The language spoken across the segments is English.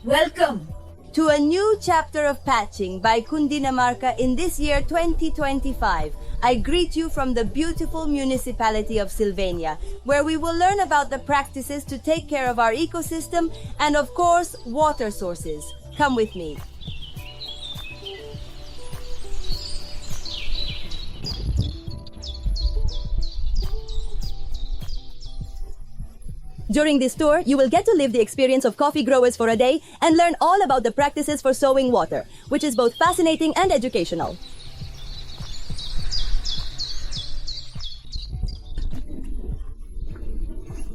Welcome to a new chapter of patching by Cundinamarca in this year 2025. I greet you from the beautiful municipality of Silvania, where we will learn about the practices to take care of our ecosystem and, of course, water sources. Come with me. During this tour, you will get to live the experience of coffee growers for a day and learn all about the practices for sowing water, which is both fascinating and educational.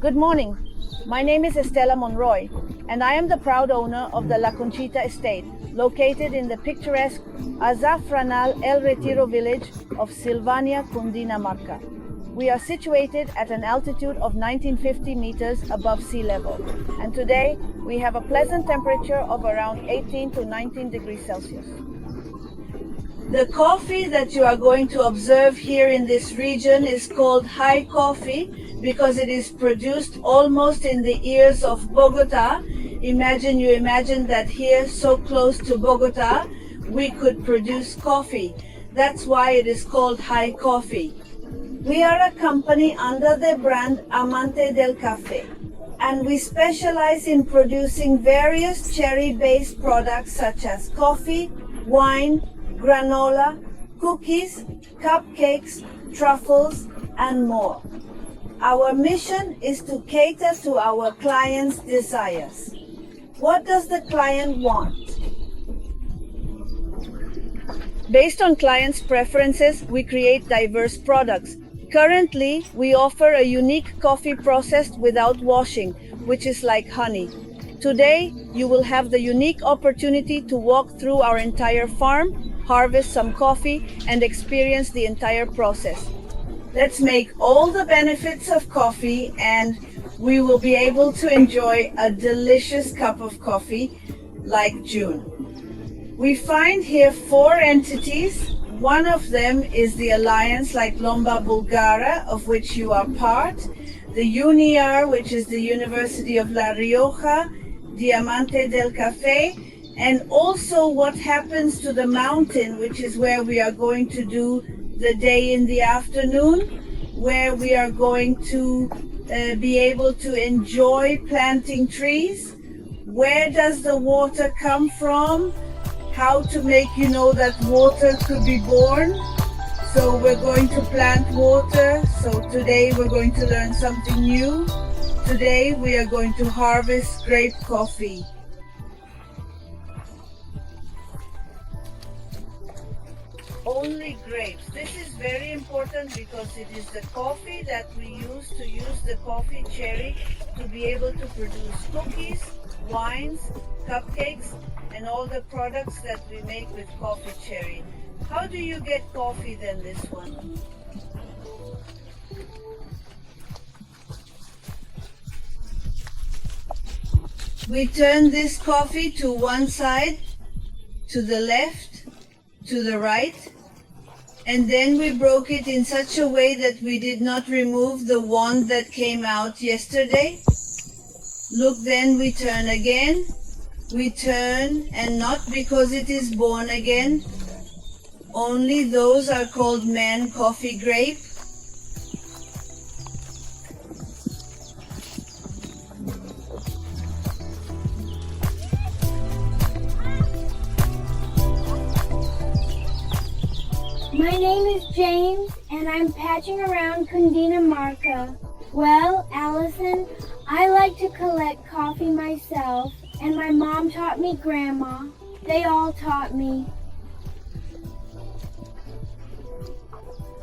Good morning. My name is Estela Monroy, and I am the proud owner of the La Conchita estate, located in the picturesque Azafranal El Retiro village of Silvania, Cundinamarca. We are situated at an altitude of 1950 meters above sea level, and today we have a pleasant temperature of around 18 to 19 degrees Celsius. The coffee that you are going to observe here in this region is called high coffee because it is produced almost in the ears of Bogota. Imagine that here, so close to Bogota, we could produce coffee. That's why it is called high coffee. We are a company under the brand Amante del Café, and we specialize in producing various cherry-based products such as coffee, wine, granola, cookies, cupcakes, truffles, and more. Our mission is to cater to our clients' desires. What does the client want? Based on clients' preferences, we create diverse products. Currently, we offer a unique coffee processed without washing, which is like honey. Today, you will have the unique opportunity to walk through our entire farm, harvest some coffee, and experience the entire process. Let's make all the benefits of coffee, and we will be able to enjoy a delicious cup of coffee like June. We find here 4 entities. One of them is the Alliance like Lomba Bulgara, of which you are part, the UNIAR, which is the University of La Rioja, Diamante del Café, and also what happens to the mountain, which is where we are going to do the day in the afternoon, where we are going to be able to enjoy planting trees. Where does the water come from? How to make you know that water could be born. So we're going to plant water. So today we're going to learn something new. Today we are going to harvest grape coffee. Only grapes. This is very important because it is the coffee that we use the coffee cherry to be able to produce cookies, wines, cupcakes, and all the products that we make with coffee cherry. How do you get coffee than this one? We turn this coffee to one side, to the left, to the right, and then we broke it in such a way that we did not remove the wand that came out yesterday. Look, then we turn again. We turn, and not because it is born again. Only those are called man coffee grape. My name is James, and I'm patching around Cundinamarca. Well, Allison, I like to collect coffee myself, and my mom taught me, Grandma. They all taught me.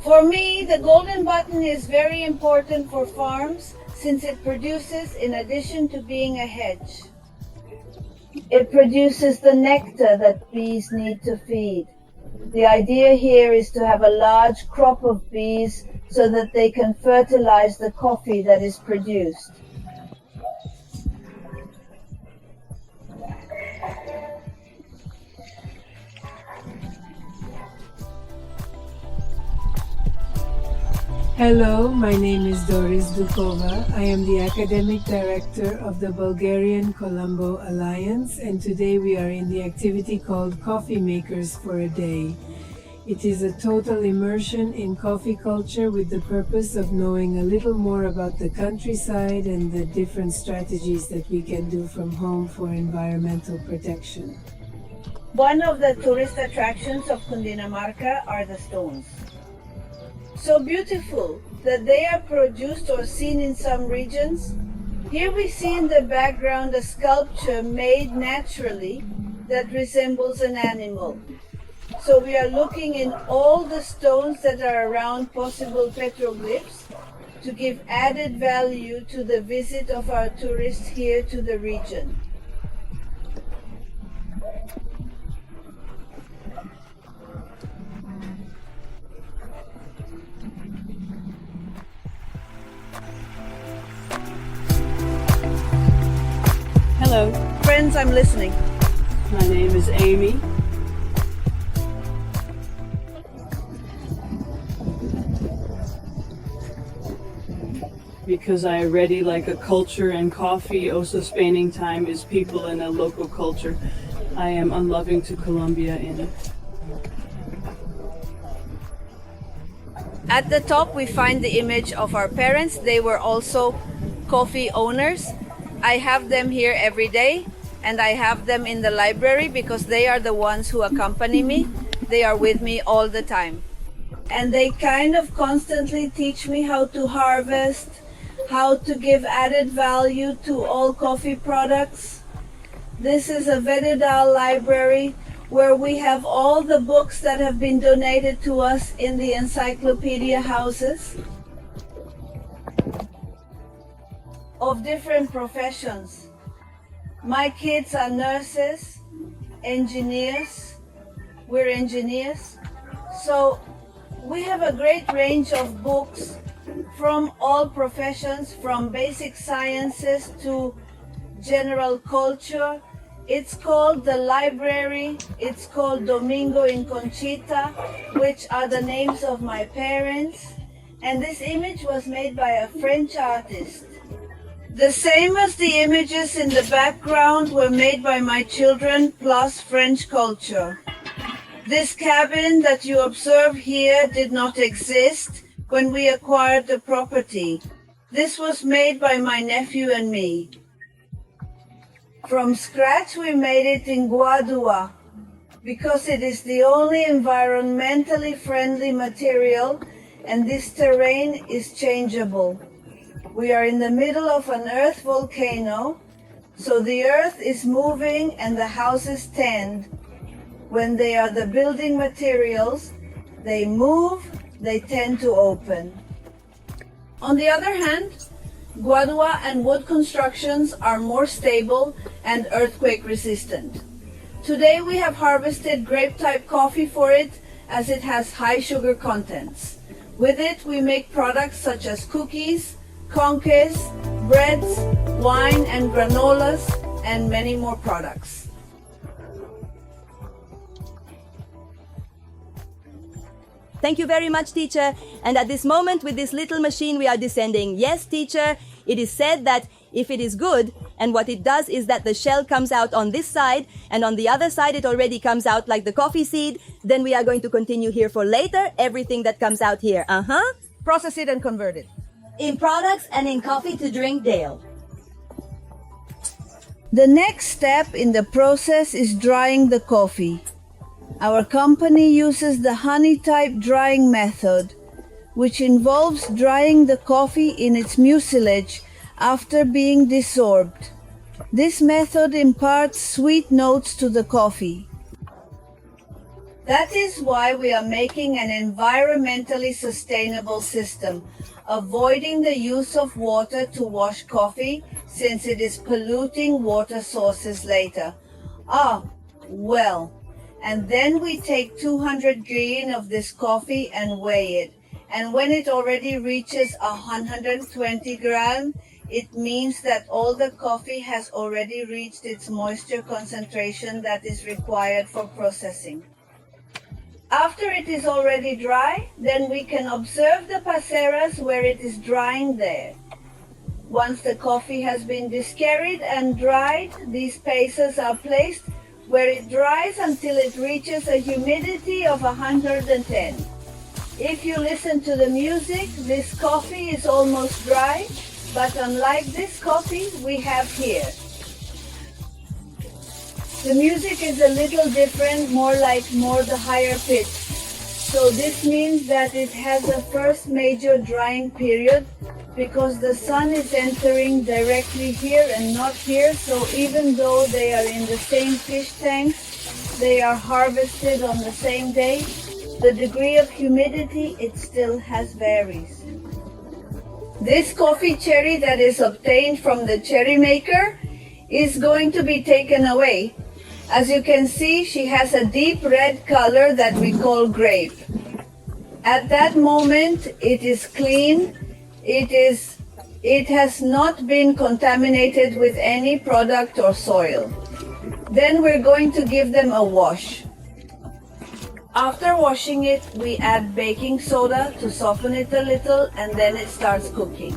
For me, the golden button is very important for farms since it produces, in addition to being a hedge, it produces the nectar that bees need to feed. The idea here is to have a large crop of bees so that they can fertilize the coffee that is produced. Hello, my name is Doris Dukova. I am the Academic Director of the Bulgarian-Colombo Alliance, and today we are in the activity called Coffee Makers for a Day. It is a total immersion in coffee culture with the purpose of knowing a little more about the countryside and the different strategies that we can do from home for environmental protection. One of the tourist attractions of Cundinamarca are the stones. So beautiful that they are produced or seen in some regions. Here we see in the background a sculpture made naturally that resembles an animal. So we are looking in all the stones that are around possible petroglyphs to give added value to the visit of our tourists here to the region. Hello, Friends, I'm listening. my name is Amy. Because I already like a culture and coffee, also spending time is people in a local culture. I am unloving to Colombia in it. At the top we find the image of our parents. They were also coffee owners. I have them here every day, and I have them in the library because they are the ones who accompany me. They are with me all the time. And they kind of constantly teach me how to harvest, how to give added value to all coffee products. This is a Vereda library where we have all the books that have been donated to us in the encyclopedia houses of different professions. My kids are nurses, engineers. We're engineers. So we have a great range of books from all professions, from basic sciences to general culture. It's called the library. It's called Domingo in Conchita, which are the names of my parents. And this image was made by a French artist. The same as the images in the background were made by my children plus French culture. This cabin that you observe here did not exist when we acquired the property. This was made by my nephew and me. From scratch we made it in Guadua because it is the only environmentally friendly material, and this terrain is changeable. We are in the middle of an earth volcano, so the earth is moving and the houses tend. When they are the building materials, they move, they tend to open. On the other hand, Guadua and wood constructions are more stable and earthquake resistant. Today we have harvested grape-type coffee for it as it has high sugar contents. With it we make products such as cookies, conches, breads, wine and granolas, and many more products. Thank you very much, teacher. And at this moment, with this little machine, we are descending. Yes, teacher, it is said that if it is good, and what it does is that the shell comes out on this side, and on the other side, it already comes out like the coffee seed, then we are going to continue here for later, everything that comes out here. Process it and convert it. In products and in coffee to drink, Dale. The next step in the process is drying the coffee. Our company uses the honey-type drying method, which involves drying the coffee in its mucilage after being desorbed. This method imparts sweet notes to the coffee. That is why we are making an environmentally sustainable system, avoiding the use of water to wash coffee since it is polluting water sources later. And then we take 200 grain of this coffee and weigh it. And when it already reaches 120 grams, it means that all the coffee has already reached its moisture concentration that is required for processing. After it is already dry, then we can observe the parceras where it is drying there. Once the coffee has been discarried and dried, these pacers are placed where it dries until it reaches a humidity of 110. If you listen to the music, this coffee is almost dry, but unlike this coffee we have here. The music is a little different, more the higher pitch. So this means that it has a first major drying period because the sun is entering directly here and not here. So even though they are in the same fish tanks, they are harvested on the same day, the degree of humidity it still has varies. This coffee cherry that is obtained from the cherry maker is going to be taken away. As you can see, she has a deep red color that we call grape. At that moment, it is clean. It has not been contaminated with any product or soil. Then we're going to give them a wash. After washing it, we add baking soda to soften it a little, and then it starts cooking.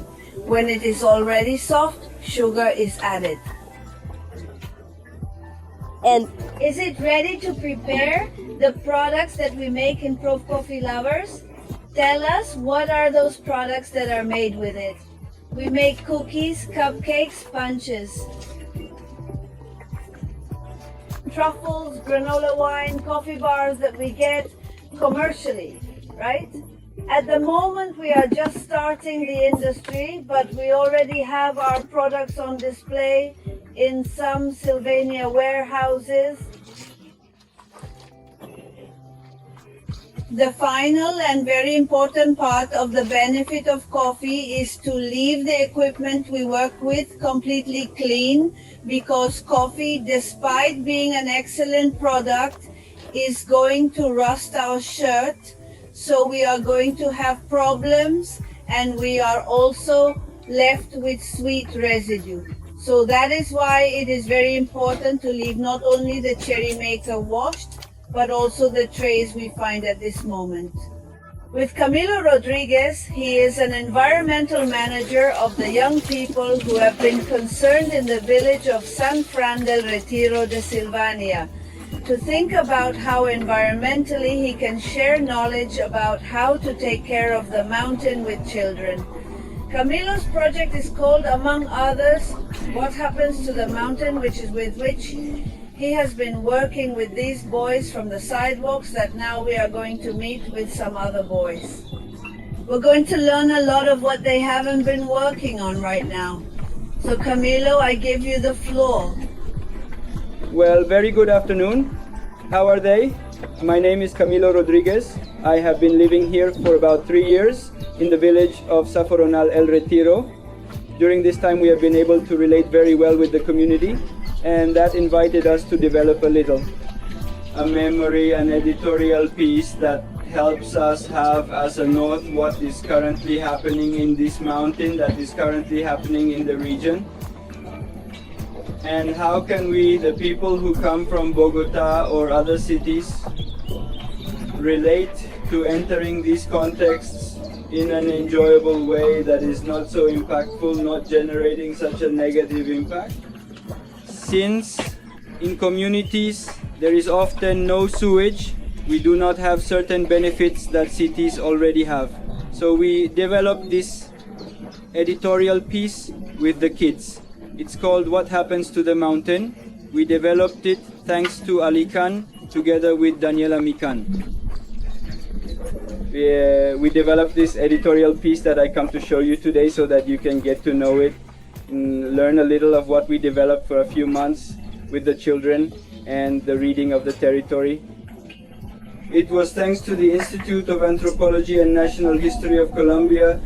When it is already soft, sugar is added. And Is it ready to prepare the products that we make in Prof Coffee Lovers? Tell us, what are those products that are made with it? We make cookies, cupcakes, punches. Truffles, granola wine, coffee bars that we get commercially, right? At the moment we are just starting the industry, but we already have our products on display in some Silvania warehouses. The final and very important part of the benefit of coffee is to leave the equipment we work with completely clean, because coffee, despite being an excellent product, is going to rust our shirt. So we are going to have problems, and we are also left with sweet residue. So that is why it is very important to leave not only the cherry maker washed, but also the trays we find at this moment. With Camilo Rodriguez, he is an environmental manager of the young people who have been concerned in the village of San Fran del Retiro de Silvania, to think about how environmentally he can share knowledge about how to take care of the mountain with children. Camilo's project is called, among others, What Happens to the Mountain, which he has been working with these boys from the sidewalks that now we are going to meet with some other boys. We're going to learn a lot of what they haven't been working on right now. So Camilo, I give you the floor. Well, very good afternoon. How are they? My name is Camilo Rodriguez. I have been living here for about 3 years in the village of Azafranal El Retiro. During this time we have been able to relate very well with the community, and that invited us to develop a memory, an editorial piece that helps us have as a note what is currently happening in this mountain, that is currently happening in the region. And how can we, the people who come from Bogota or other cities, relate to entering these contexts in an enjoyable way that is not so impactful, not generating such a negative impact? Since in communities there is often no sewage, we do not have certain benefits that cities already have. So we developed this editorial piece with the kids. It's called What Happens to the Mountain. We developed it thanks to Ali Khan together with Daniela Mikan. We developed this editorial piece that I come to show you today so that you can get to know it and learn a little of what we developed for a few months with the children and the reading of the territory. It was thanks to the Institute of Anthropology and National History of Colombia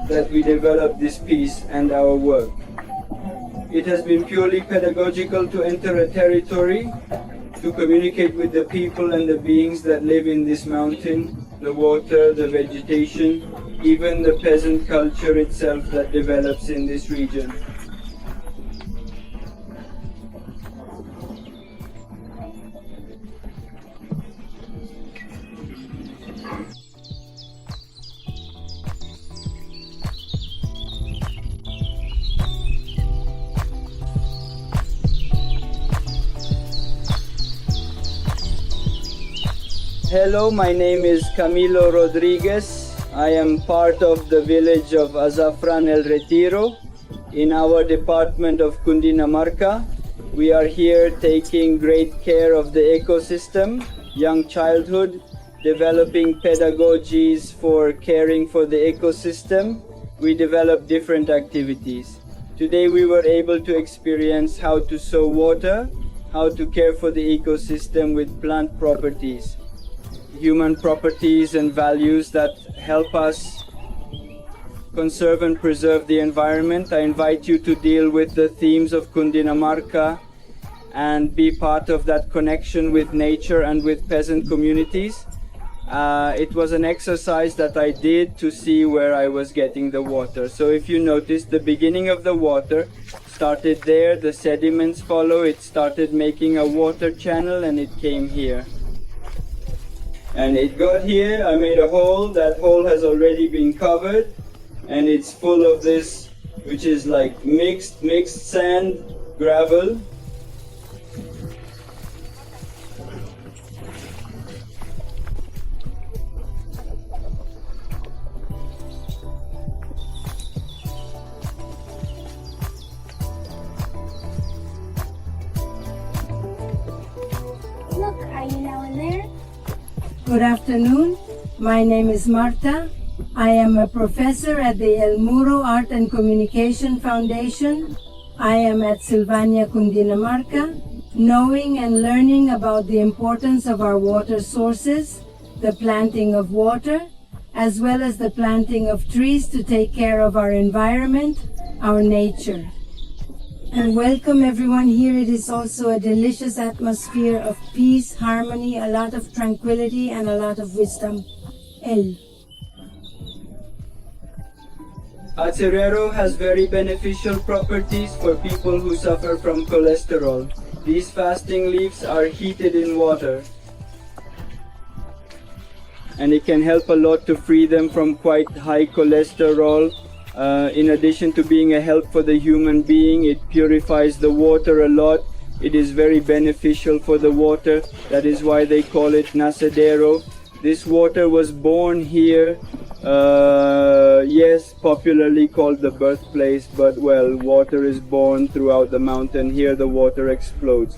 that we developed this piece and our work. It has been purely pedagogical to enter a territory, to communicate with the people and the beings that live in this mountain, the water, the vegetation, even the peasant culture itself that develops in this region. Hello, my name is Camilo Rodriguez. I am part of the village of Azafranal Retiro in our department of Cundinamarca. We are here taking great care of the ecosystem, young childhood, developing pedagogies for caring for the ecosystem. We develop different activities. Today we were able to experience how to sow water, how to care for the ecosystem with plant properties, human properties and values that help us conserve and preserve the environment. I invite you to deal with the themes of Cundinamarca and be part of that connection with nature and with peasant communities. It was an exercise that I did to see where I was getting the water. So if you notice, the beginning of the water started there, the sediments follow, it started making a water channel and it came here. And it got here, I made a hole, that hole has already been covered, and it's full of this, which is like mixed sand, gravel. Look, are you now in there? Good afternoon. My name is Marta. I am a professor at the El Muro Art and Communication Foundation. I am at Silvania, Cundinamarca, knowing and learning about the importance of our water sources, the planting of water, as well as the planting of trees to take care of our environment, our nature. And welcome everyone here. It is also a delicious atmosphere of peace, harmony, a lot of tranquility, and a lot of wisdom. El. Acerero has very beneficial properties for people who suffer from cholesterol. These fasting leaves are heated in water, and it can help a lot to free them from quite high cholesterol. In addition to being a help for the human being, it purifies the water a lot. It is very beneficial for the water. That is why they call it nacedero. This water was born here, yes, popularly called the birthplace, but well, water is born throughout the mountain. Here the water explodes.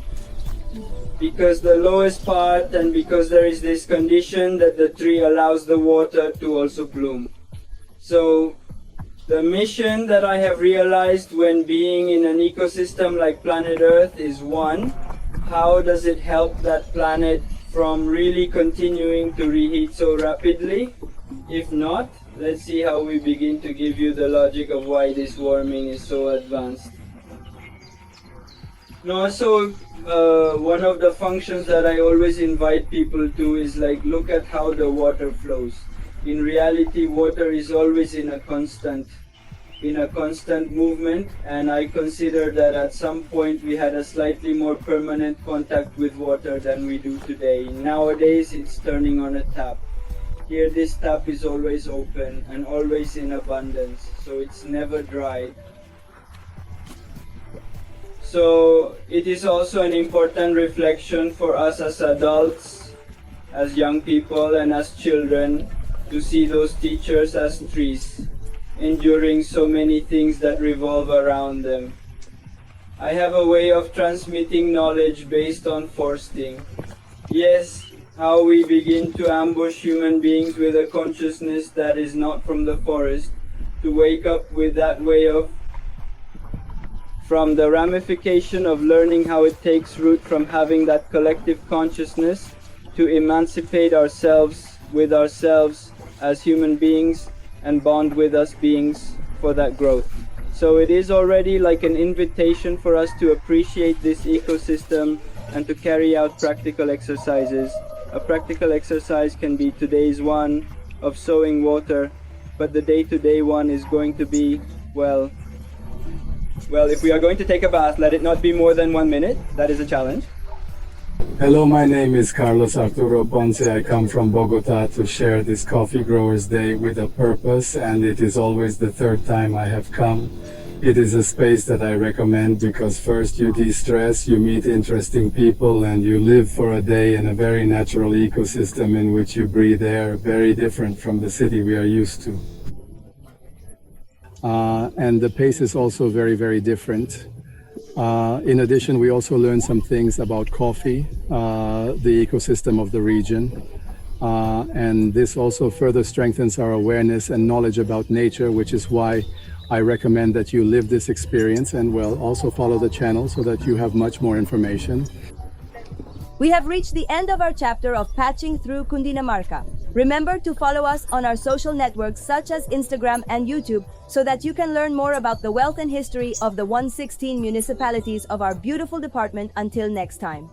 Because the lowest part, and because there is this condition that the tree allows the water to also bloom. So the mission that I have realized when being in an ecosystem like planet Earth is one, how does it help that planet from really continuing to reheat so rapidly? If not, let's see how we begin to give you the logic of why this warming is so advanced. No, so one of the functions that I always invite people to is like, look at how the water flows. In reality, water is always in a constant movement, and I consider that at some point we had a slightly more permanent contact with water than we do today. Nowadays it's turning on a tap. Here this tap is always open and always in abundance, so it's never dry. So it is also an important reflection for us as adults, as young people and as children, to see those teachers as trees, enduring so many things that revolve around them. I have a way of transmitting knowledge based on foresting. Yes, how we begin to ambush human beings with a consciousness that is not from the forest, to wake up with that way of, from the ramification of learning how it takes root from having that collective consciousness, to emancipate ourselves with ourselves as human beings and bond with us beings for that growth. So it is already like an invitation for us to appreciate this ecosystem and to carry out practical exercises. A practical exercise can be today's one of sowing water, but the day-to-day one is going to be, well, if we are going to take a bath, let it not be more than 1 minute. That is a challenge. Hello, my name is Carlos Arturo Ponce. I come from Bogota to share this Coffee Growers Day with a purpose, and it is always the third time I have come. It is a space that I recommend because first you de-stress, you meet interesting people, and you live for a day in a very natural ecosystem in which you breathe air very different from the city we are used to. And the pace is also very, very different. In addition, we also learned some things about coffee, the ecosystem of the region. And this also further strengthens our awareness and knowledge about nature, which is why I recommend that you live this experience and also follow the channel so that you have much more information. We have reached the end of our chapter of Patching Through Cundinamarca. Remember to follow us on our social networks such as Instagram and YouTube so that you can learn more about the wealth and history of the 116 municipalities of our beautiful department. Until next time.